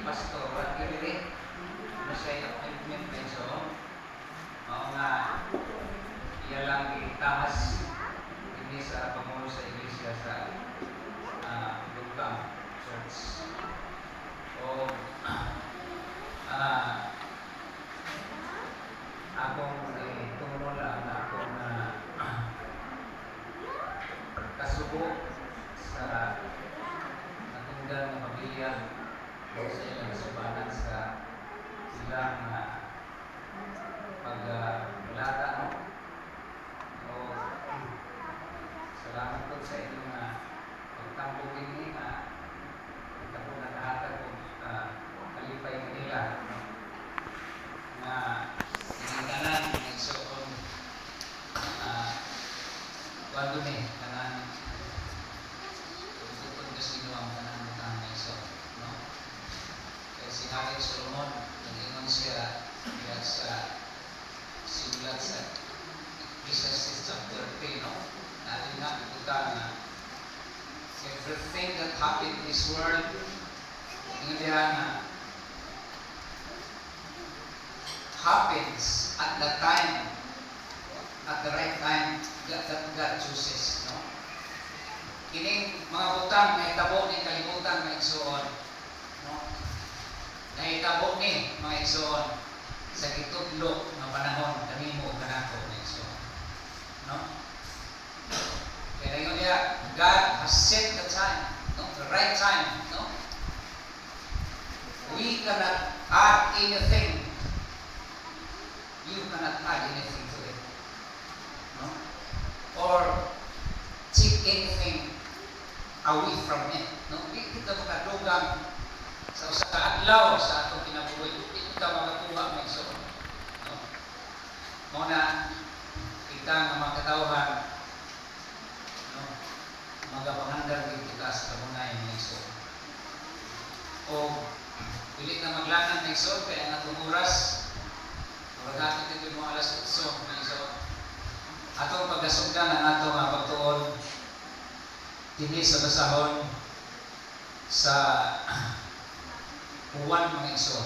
Pastor, at dili, masaya appointment na iso. magandang paglalata, no? So, salamat po sa inyong pagtambong din ito po natahatag po kalipay kanila, no? Na iningganan ng soon walo ni kanan tutupod kasi ang kanan ng iso, no? Kaya sinabi Solomon, nag-ingon siya sa simulat sa Ecclesiastes chapter 3, no? Natin nga ituta na everything that happened in this world, ingon diha na happens at the time, at the right time that God chooses, no? Kining mga butang na itabo ni kalimutan na igsoon, no? Na itabo ni mga igsoon sa gitudlo ng panahon kanimo kanako na igsoon, no? Kaya ngayon niya, God has set the time, no? The right time, no? We cannot add anything. You cannot add anything to it, no? Or take anything away from it, no? Di kita makadugang sa usa ka adlaw sa atong kinabuhi. Di kita makakuha ng igsoon, no? Muna kita nga makatawhan, no? Magapanghanggar din kita sa kabunay ng igsoon. O dili na maglangan ng igsoon kaya ang atong oras pagkakit ito mga alas 8 na iso. Atong pagkasugdan ang atong pagtuon hindi sa basahon sa uwan mga iso.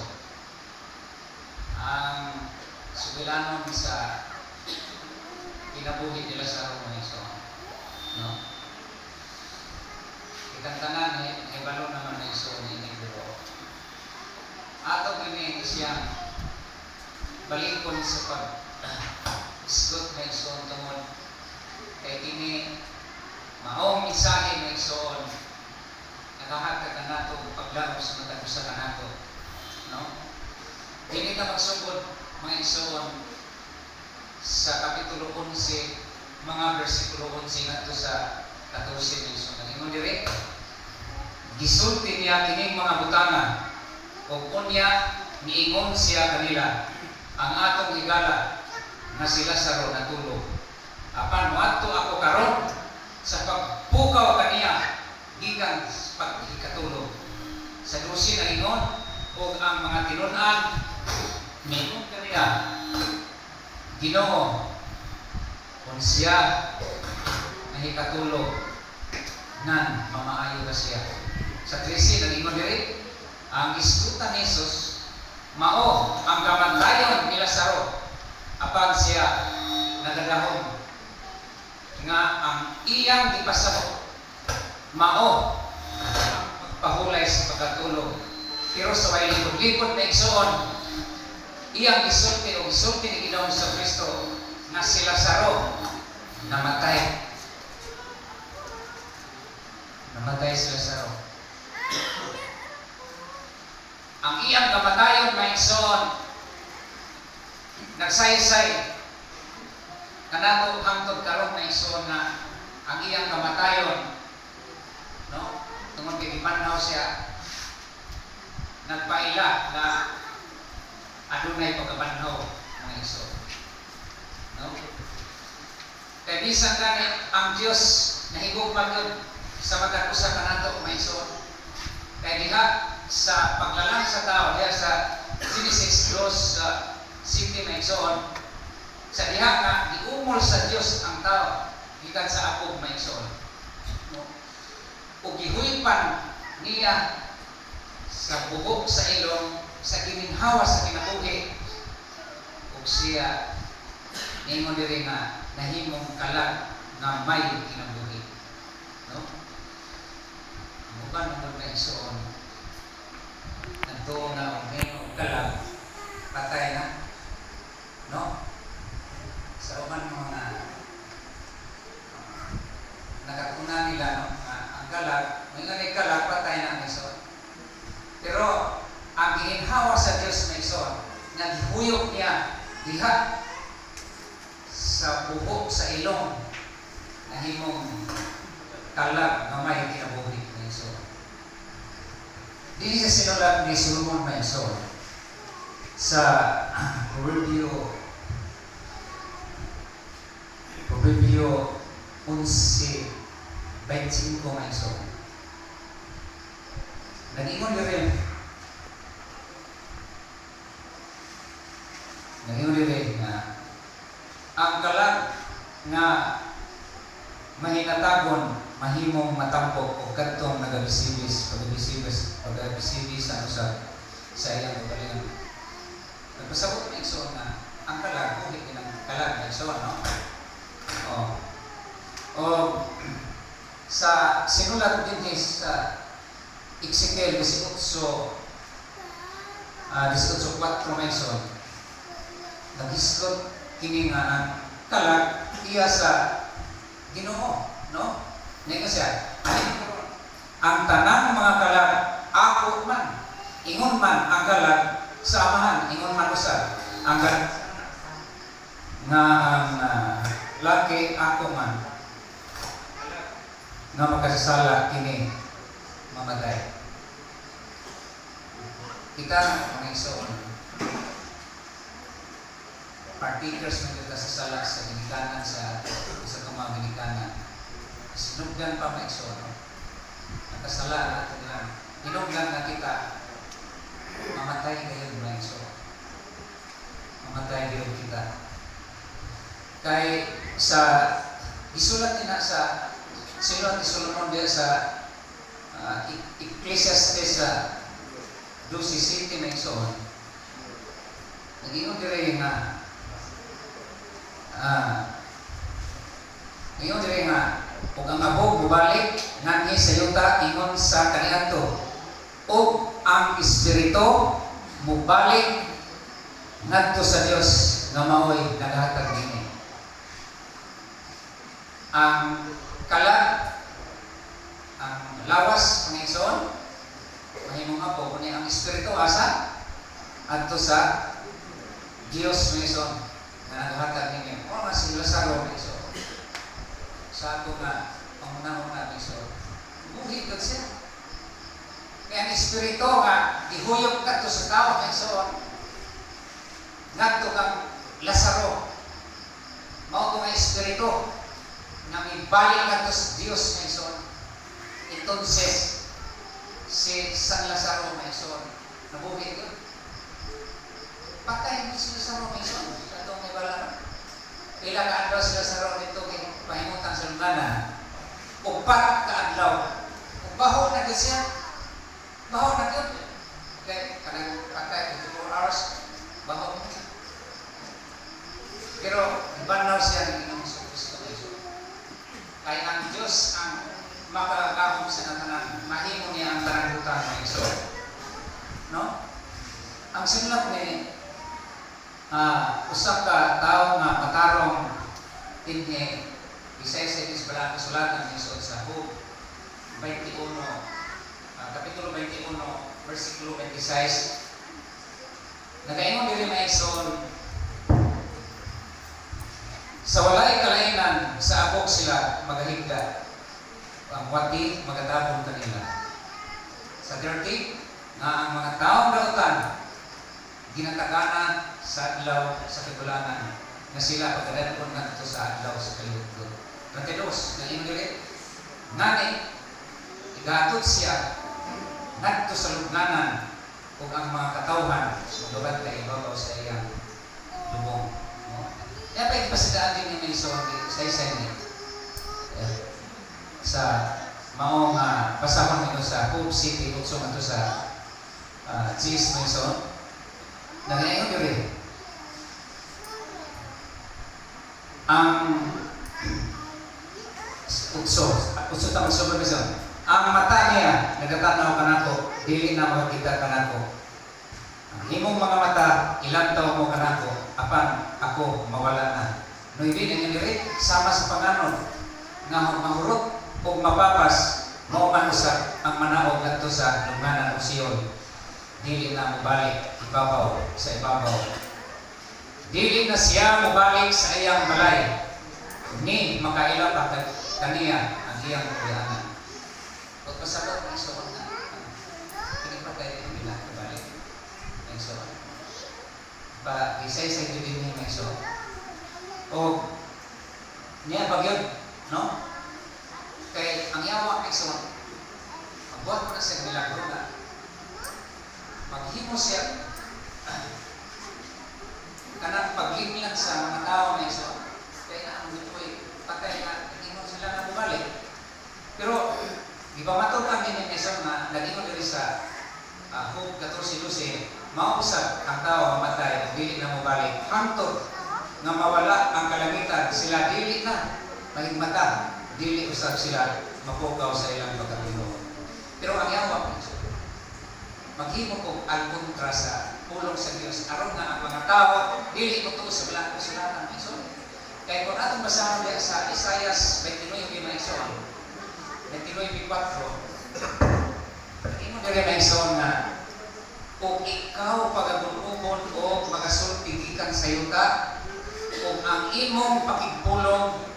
Ang sugilanon sa kinabuhi nila sa mga iso, no? Itang tanan ay balo naman na iso ni Negro. Atong ini siyang balikon sa pag-isgot na igsoon tungod kay kini maong mensahe na igsoon nakahatag ka nato paglaro sa matag sa kanato, no? Dili na magsugod mga igsoon sa kapitulo 11 mga bersikulo 11 ngadto sa 14 na igsoon. Ingon diri gisulti niya kining mga butanga ug unya niingon siya kanila ang atong higala na si Lazaro natulog. Apan moadto ako karon sa pagpukaw kaniya gikan pagkatulog. Sa 12 na ingon ug ang mga tinun-an mingon kaniya Ginoo kung siya nahikatulog nan mamaayo ka siya. Sa 13 nag-ingon diri ang isgutan ni Jesus mao ang kamantayon ni Lazaro apan siya nagadahon nga ang iyang gipasabot mao ang pagpahulay sa pagkatulog. Pero sa way likod-likod na igsoon iyang gisulti o gisulti ni Ginoong sa Kristo na si Lazaro namatay si Lazaro. Ang iyang kamatayon na igsoon nagsaysay kanato hangtod karon na igsoon na ang iyang kamatayon, no? Tungod kay gipanaw siya nagpaila na adunay pagkabanhaw ng igsoon, no? Kay bisan gani ang Dios nahigugma gyud sa matag usa kanato mga igsoon. Kay diha sa paglalang sa tao diha sa Genesis 2:7 na igsoon sa diha nga giumol sa Dios ang tao gikan sa apog na igsoon, no? Ug gihuypan niya sa bugok sa ilong sa giminhawa sa kinabuhi ug siya ningon diri nga nahimong kalag nga may kinabuhi, no? Muban mo na igsoon nagtuo na o ngayon kalag patay na, no? Sa uman mga nakatuna nila, no? Ang kalag ngayon kalag patay na ang igsoon. Pero ang gihinhawa sa Dios na igsoon naghuyok niya diha sa buhok sa ilong na himong kalag nga may kinabuhi na iso. Dili sa sinulat ni Solomon na iso sa Proverbio 11:25 nga iso. Nag-ingon rin na ang kalag nga mahinatagon mahimong matampok o kadtong pagabisibis sa sa iyang kagalingan. Nagpasabot na igsoon na ang kalag, ulit din ang kalag na igsoon, no? Sa sinulat din sa Ezekiel 18:4 mention, nagisgot kini nga ang kalag iya sa Ginoo, no? Ngayon siya, ang tanang mga kalag ako man, ingon man ang kalag sa amahan, ingon man usab ang kalag nga ang laki ako man nga makasasala kini mamatay. Kita mga igsoon, partakers na kita sa sala sa ginikanan sa mga ginikanan. Sinugdan pa mga igsoon, nakasala natin lang. Hinugdan na kita, mamatay kayo mga igsoon. Mamatay kayo kita. Kay sa isulat nila sa sinulat ni Solomon diya sa Ecclesiastes 12:7 na igsoon. Nag-ingon dire nga kung ang abog mubalik nganhi sa yuta ingon sa kaniadto ug ang espiritu mubalik ngadto sa Dios nga mao'y naghatag dinhi. Ang kalag, ang lawas ng igsoon, mahimong apo kundi ang espiritu asa adto sa Dios ng igsoon na naghatag ninyo. O nga si Lazaro ng igsoon. Sa ato nga pangunahon na ng igsoon. Buhi gud siya. Kaya ang espiritu nga ihuyok kadto sa tao ng igsoon. Ngadto kang Lazaro. Mao to nga espiritu na ibalik kadto sa Dios ng igsoon. Entonces si San Lazaro ng igsoon nabuhi gud. Patay mo si Lazaro ng igsoon. Katong may bala. Pila ka adlaw si Lazaro dito kay pahimutan sa lungganan. 4 ka adlaw. Ug baho na gid siya. Baho na gid. Kay kanang patay 24 hours baho. Pero banaw siya ng Ginoong Kristo. Kay ang Diyos ang makakahom sa natanan, mahimo niya ang tanagutan ng igsoon. No? Ang sinulat ni usa ka tawo nga matarong tinhi isay sa isbala kasulatan ng igsoon sa Hub 21 kapitulo 21 versikulo 26. Nagaingon diri mga igsoon, sa walay kalainan sa abog sila magahigda, ang wati magatabon kanila. Sa 30, nga ang mga taong dautan ginataganan sa adlaw sa kagulanan na sila pagkadanon nga ito sa adlaw sa kalibutan. 32, ngayon dili, ngani igatot siya ngadto sa lubnganan ug ang mga katawhan magabantay ibabaw sa iyang lubong. Kaya pa ipasidaan din yung igsoon sa isa niya. Sa maong pasahon nito sa Hope City, utsong ito sa Cheese mo igsoon. Nangyayong yun rin. Ang utso tamang sobrang igsoon. Ang mata niya, nagatanaw ka nako, dili na makakita ka nako. Ang himong mga mata, ilang taon mo ka nako, apan ako mawala na. No ibig ang diri sama sa panganon nga mahurot o mapapas mao man usab ang manaog ngadto sa lungganan o Sion. Dili na mobalik ibabaw. Dili na siya mubalik sa iyang balay, ni makaila pa kaniya ang iyang kuyanan. Pag pasabot ng iso na, hindi pa tayo nila kabalik. Ang iso. Isay-say din niya ng iso. O, niya pag yun, no? Kaya ang yawa ng iso, magbuhat mo na siya milagro na. Maghimo siya, kanang paglimlang sa mga tao na iso, kaya na ang gutoy, patay na, nag-ingon sila na bumalik. Pero, di ba matod ang iso na nag-ingon diri sa Hope 14:12, mausap ang tao mamatay, dili na mabalik. Hantod nga mawala ang kalamitan, sila dili na mahigmata, dili usab sila mapukaw sa ilang pagkatino. Pero ang yawa, maghimo kong alkontra sa pulong sa Diyos aron nga ang mga tao dili mo tuos sa wala kasulatan ng iso. Kaya kung atong basahan diya sa Isaias 29:4, imo diri na iso nga kung ikaw pagabulubon o magasulti gikan sa yuta, kung ang imong pakigpulong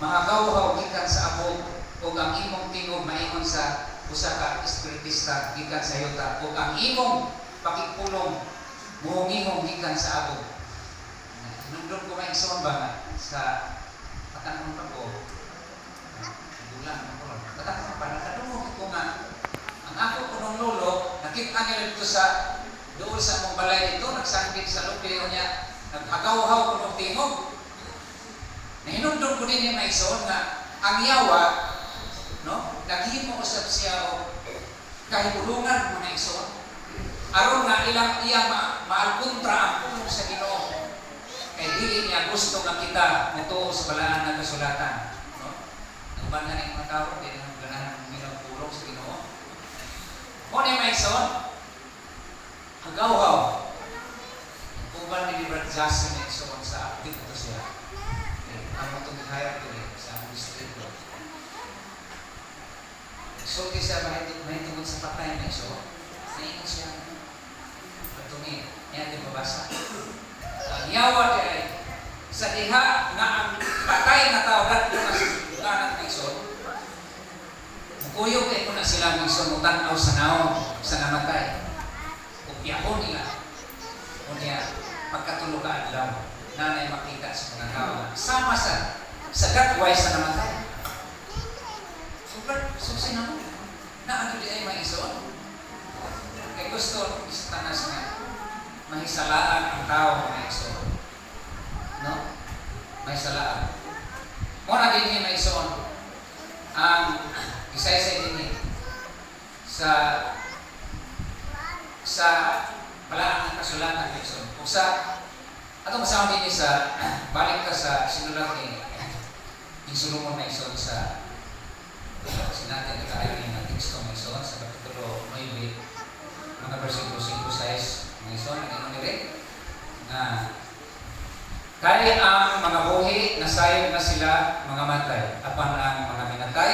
mahagaw-haw gikan sa abog, kung ang imong tingog maingon sa usa ka espiritista gikan sa yuta, ug ang imong pakigpulong muhungihong gikan sa abog. Nundon ko may ison ba sa patanong pa ko, bulan ko ron. Patanong pa, nakadungog ko nga, ang ako kunong lolo, nakita nila dito sa doon sa mong balay dito, nagsangkit sa lupi niya, naghagaw-haw kunong tingog. Nahinundon ko din yung may ison nga, ang yawa, no? Naghimo usab siya o kahibulungan mga ison. Aron nga iyang maalkontra ang pulong sa Ginoo. Kay dili niya gusto nga kita mutuo sa balaan nga kasulatan, no? Ang bangan ng mga tao din ang ganahan ng pulong sa Ginoo. Mo ni mga ison, hagaw-haw. Uban ni Brad Jason na ison sa akit ito siya. Ang matong gihayag ko sa distrito. So, siya mahitungod sa patay na iso, naingon siya. Patungin, yan din mabasa. Ang yawa di ay, sa diha na ang patay na tao dati na suganan na iso, mukuyog kayo ko na sila ng iso, mutanaw sa naon, sa namatay. Upyahon nila. Kunya, pagkatulog ka adlaw, nanay makita sa mga tao na sama sa gatway sa namatay. So sinamo na ano di ay maison? Kaya gusto isatanas nga mahisalaan ang tao maison. No? Mahisalaan. Muna din yung maison ang isa-isa din sa balaan ng kasulatan maison. Kung sa atong kasama din sa balik ka sa sinulat ni Solomon maison sa natin nag-aayon ng teksto ng ison sa kapitulo 9, mga versikulo 5-6 ng ison, nag-inon nila na kaya ang mga buhi nasayod na sila mga matay, apan ang mga minatay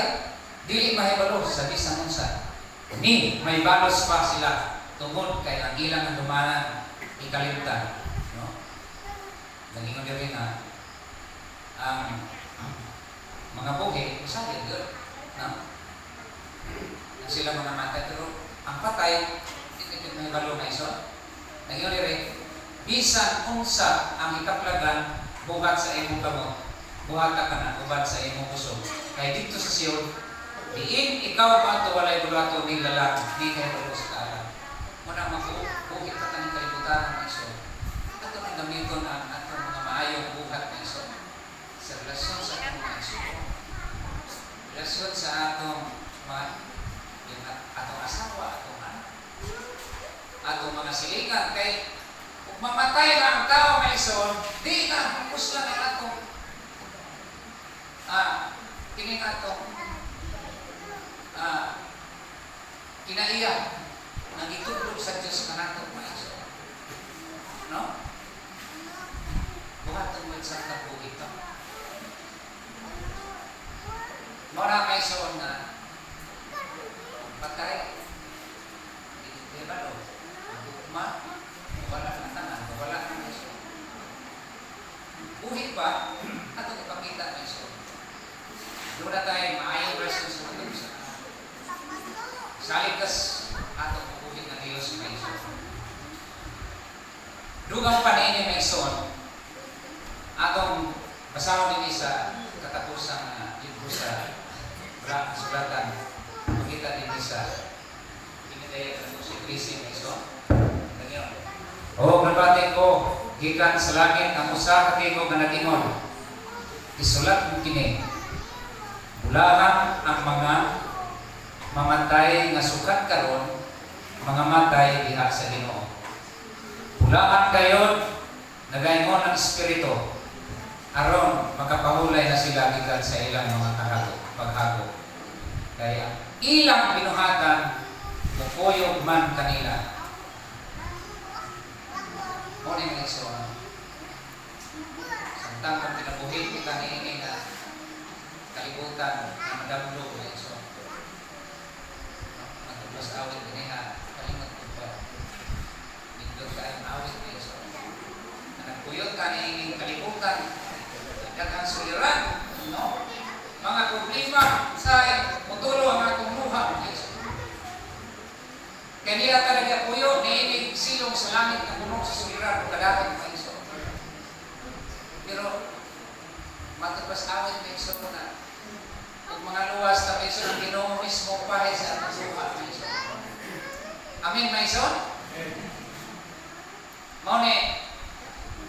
dili mahibalo sa bisang unsa, ni may balos pa sila tungod kay ang ilang ang dumanan ikalimtan, no? Nag-inon nila na ang mga buhi nasayod yun, no? Sila mga matay, pero ang patay, hindi may balo na iso. Nagyon rin, bisan unsa ang ikaplagan, buhat sa imong kamot, buhat ka na, buhat sa imong puso. Kaya dito sa Sion, diin ikaw ba ito walay bulato ni lalang, di kayo balo sa kaala. Muna mabuhit ka ng kalibutan ng iso. Ito ang gamiton ang atong mga maayong buhat na iso. Sa relasyon sa atong mga iso. Relasyon sa atong atong asawa, atong anak, atong mga silingan. Kay kung mamatay na ang tao may ison, di na hapos lang ang atong tingin atong kinaiya nang itulog sa Diyos na natong may ison. No? Buhatong may isang tapo ito. Mora may ison na patay, hindi ba no? Bukma, pa, atong ipakita na iso. Doon na tayo maayong version sa mga sa saligtas atong pupulit na Diyos na iso. Dugang panini na ison, atong basahon din sa katapusang libro sa sulatan. Makita din sa pinitaya sa si Krisi na ison. O nabati ko, gikan sa langit ang usa ka tingog nga nagingon. Isulat mo kini. Ulahan ang mga mamatay nga sukat karon, mga matay diha sa Ginoo. Ulahan kayon nagaingon ang espiritu aron makapahulay na sila gikan sa ilang mga paghago. Kaya ilang binuhatan mupuyog man kanila. Muna yung iso. Samtang kung pinabuhin kita ni na kalibutan na madamlo na iso. Matubos awit din kalimot ko pa. Nindot ka yung awit na iso. Nagpuyot ka ni kalibutan. Dagang suliran. No? Mga problema sa mutulo ang atong muha. Kaya nila talaga puyo, niinig silong sa langit na puno sa suliran o kadating pa iso. Pero, matapos awit na iso ko na. Kung mga luwas na iso ng Ginoo mismo pahay sa atong suha na iso. Amin na iso? Mauni,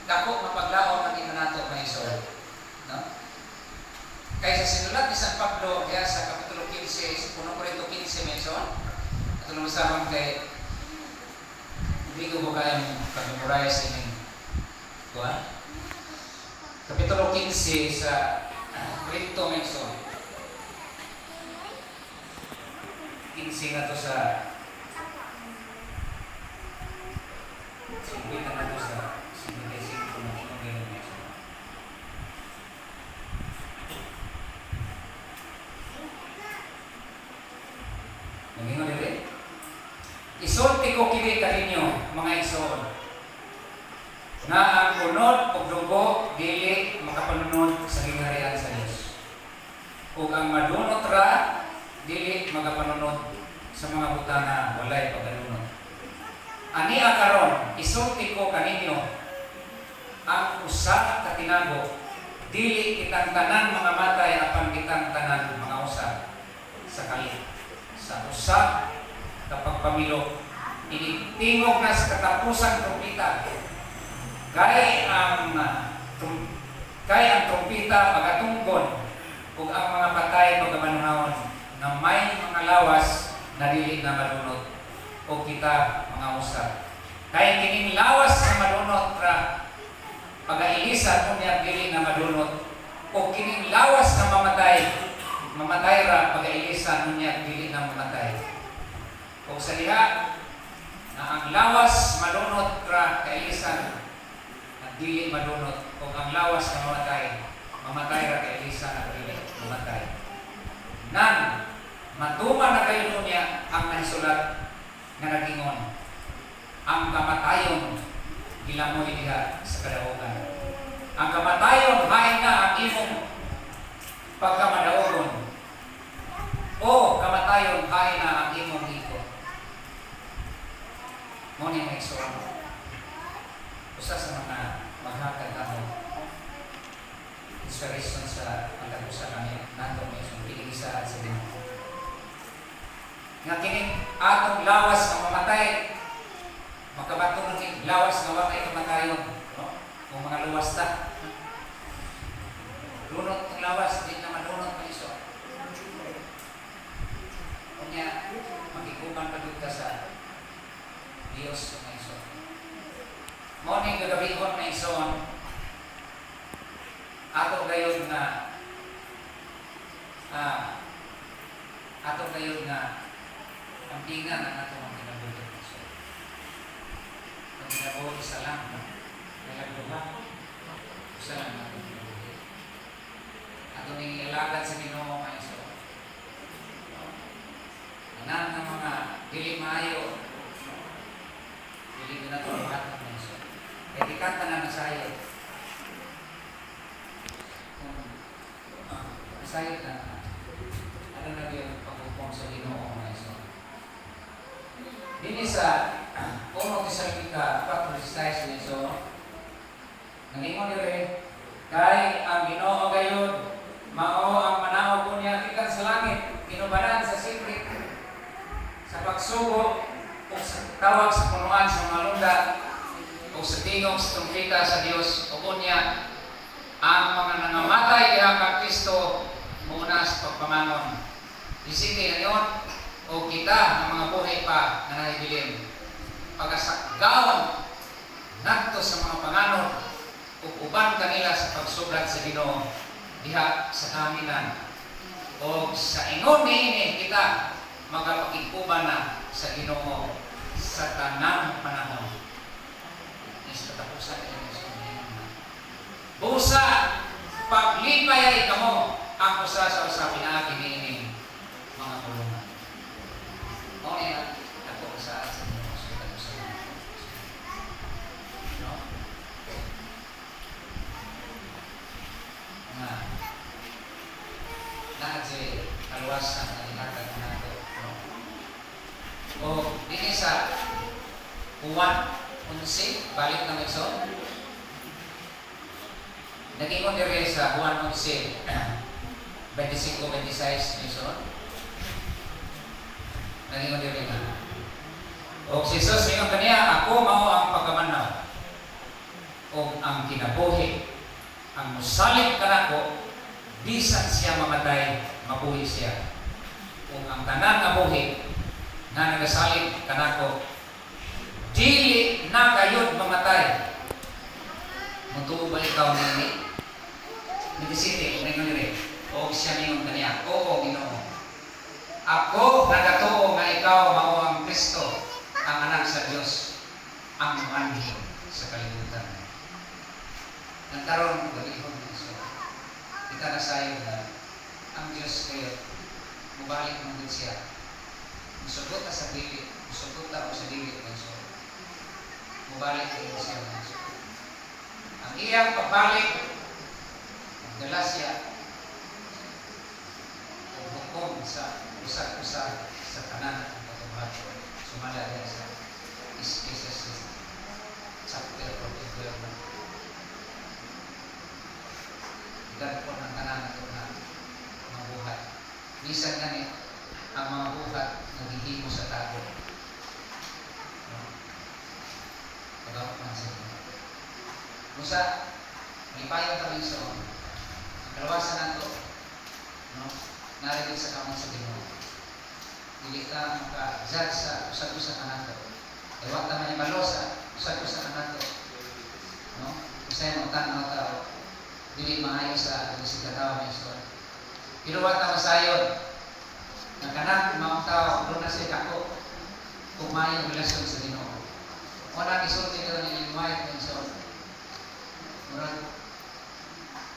dako mapaglaon ang inanato na iso. No? Kaya sa sinulat ni San Pablo, kaya sa Kapitulo 15, sa Puno Korinto 15 mention, at lumasaman kay hindi ko kayang pag-memorize ini. Kuha? Kapitulo 15 sa Korinto mention. 15 na to sa Sibita na to sa 55 kung ano mention. Nangingon dili? Isulti ko kini kaninyo, mga igsoon, nga ang unod o dugo dili makapanunod sa gingharian sa Dios. Ug ang madunot ra dili magapanunod sa mga butana walay pagkanunod. Ani karon isulti ko kaninyo ang usa ka tinago dili kitang tanan mga matay apan kitang tanan mga usa sa kalit. Sa usa kapag pamilok, initingog na sa katapusang trumpita. Kaya ang trumpita magatunggon kung ang mga patay magamanunahon na may mga lawas na dili na madunot o kita mga usap. Kaya kining lawas na madunot ra pag-ailisan kung niya dili na madunot o kining lawas na mamatay ra pag-ailisan kung niya dili na mamatay. O sa diha na ang lawas madunot ra kailisan at dili madunot o ang lawas na mamatay ra kailisan at dili mamatay. Nan matuma na kayo niya ang nasulat nga nagingon ang kamatayon gilamoy diha sa kadaugan. Ang kamatayon hain na ang imong pagkamadaogon o kamatayon hain na ang imong iko. Muna yung eksoon. Usa sa mga maghatag ako inspiration sa pagkakusa kami nato may sumpiligisa sa Ginoo. Nga kining atong lawas na mamatay, makabato ng lawas na wala kamatayon. No? Kung mga luwas ta. Lunot ng lawas, di na madunot ng iso. Kunya, magikuman pa dito sa Diyos ng iso. Morning gagabihon na ison, ato gayon na ang tingan ang ato ang kinabuhi ng iso. Ang kinabuhi isa lang, nalagduha, isa lang natin kinabuhi. Ato ning ilagad sa Ginoo ng iso. Anan ng mga dili maayo, dili na ito lahat ng iso. Kaya di kanta na nasayo. 26 niso. Nangingon dire kay ang Ginoo gayud mao ang manaw ko niya gikan sa langit, ginubaran sa secret sa pagsugo o sa tawag sa punuan sa mga lunda o sa tingog sa trumpeta sa Dios o kunya ang mga nangamatay diha kang Kristo muna sa pagpamangon. Isipin na o kita ng mga buhay pa na nahibilin pagkasagaon nakto sa mga panganon ug uban kanila sa pagsubrat sa Ginoo diha sa kaminan o sa ingon niini kita magapakiguban na sa Ginoo sa tanang panahon. Is katapusan ini busa paglipay ay kamo ang usa sa usapin na niini mga kulungan. O yan ako sa naadjay kaluwasan na inatag nato. O dini sa Juan 11 balik na ito. Nag-ingon dire sa Juan 11 25-26 ito. Nag-ingon dire nga. O si Jesus ingon kaniya, ako mao ang pagkamanaw o ang kinabuhi, ang musalig kanako bisan siya mamatay, mabuhi siya. Kung ang tanan nga buhi na nagasalig kanako, dili na gayud mamatay. Mutuo ba ikaw nini? Nag-isiti, kung ngayon nire, o siya ningon kaniya, oo, Ginoo. Ako nagatuo nga ikaw mao ang Kristo, ang anak sa Dios, ang manhi sa kalibutan. Nagkaroon ng galihon ng Iso. Kita na sayo na ang Diyos kayo, mubalik mo din siya. Musugot na sa dili, musugot na sa dili ng Iso. Mubalik din siya ng Iso. Ang iyang pabalik, magdala siya, hukom sa usag-usag sa kanan ng katubato. Sumala niya sa Isis chapter 42. Dan po ng kanan ito na mga buhat. Bisan nga ni ang mga buhat naghihimo sa tago. Pagawag man sa inyo. Musa, lipayan kami sa ang kalawasan nato, narigid sa kamang sa Ginoo. Dili ka maka-judge sa usag-usag kanato. Ewan naman yung malosa, usag-usag kanato. Usay mo tanaw tao. Dili maayo sa sigatawa ng istorya. Pinuwat na masayon. Nagkanak, mga tao, doon na siya kako. Kung maayo ang relasyon sa Ginoo. Una, isulti nila ng inumayat ng istorya. Murag,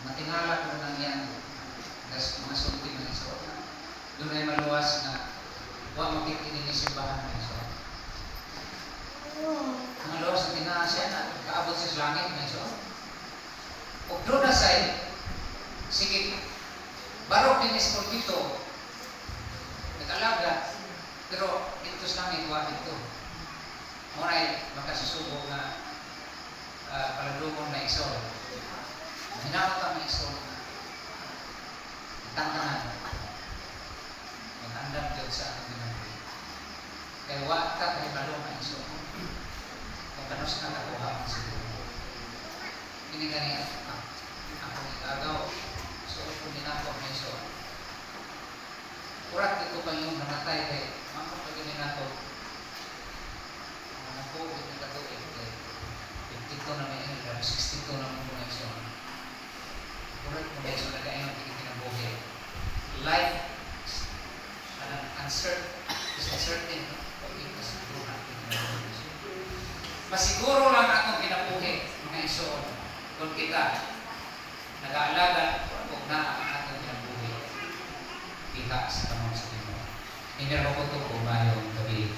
matingala ko nang yan. Mga sulti ng istorya. Doon ay maluwas na huwag makikinin ni simbahan ng istorya. Mga luwas na tinasya na kaabot sa langit ng istorya. O doon na sa'yo, sige, barok din eskulpito, nag-alaga, pero ito sa namin, huwag ito. Muna'y makasusubo na paladumon na isol. Hinawag ka ng isol. Tantanan. Mag-andam dyan sa ating ginagawa. Kaya huwag ka kay palong na isol. Kung kanos na nakuha ang siguro. Ini ganyan ako igagaw so kung dinako na iso urat ito pa yung namatay kay makapag paginin nato ang COVID na katuig kay 52 na may 62 na muna iso urat mo na iso na kaya yung kinabuhi life uncertain masiguro lang atong kinabuhi mga iso kung kita nag-aalaga kung na ang atong kinabuhi diha sa kamang sa Ginoo. Hindi na ko ito kung mayong gabi.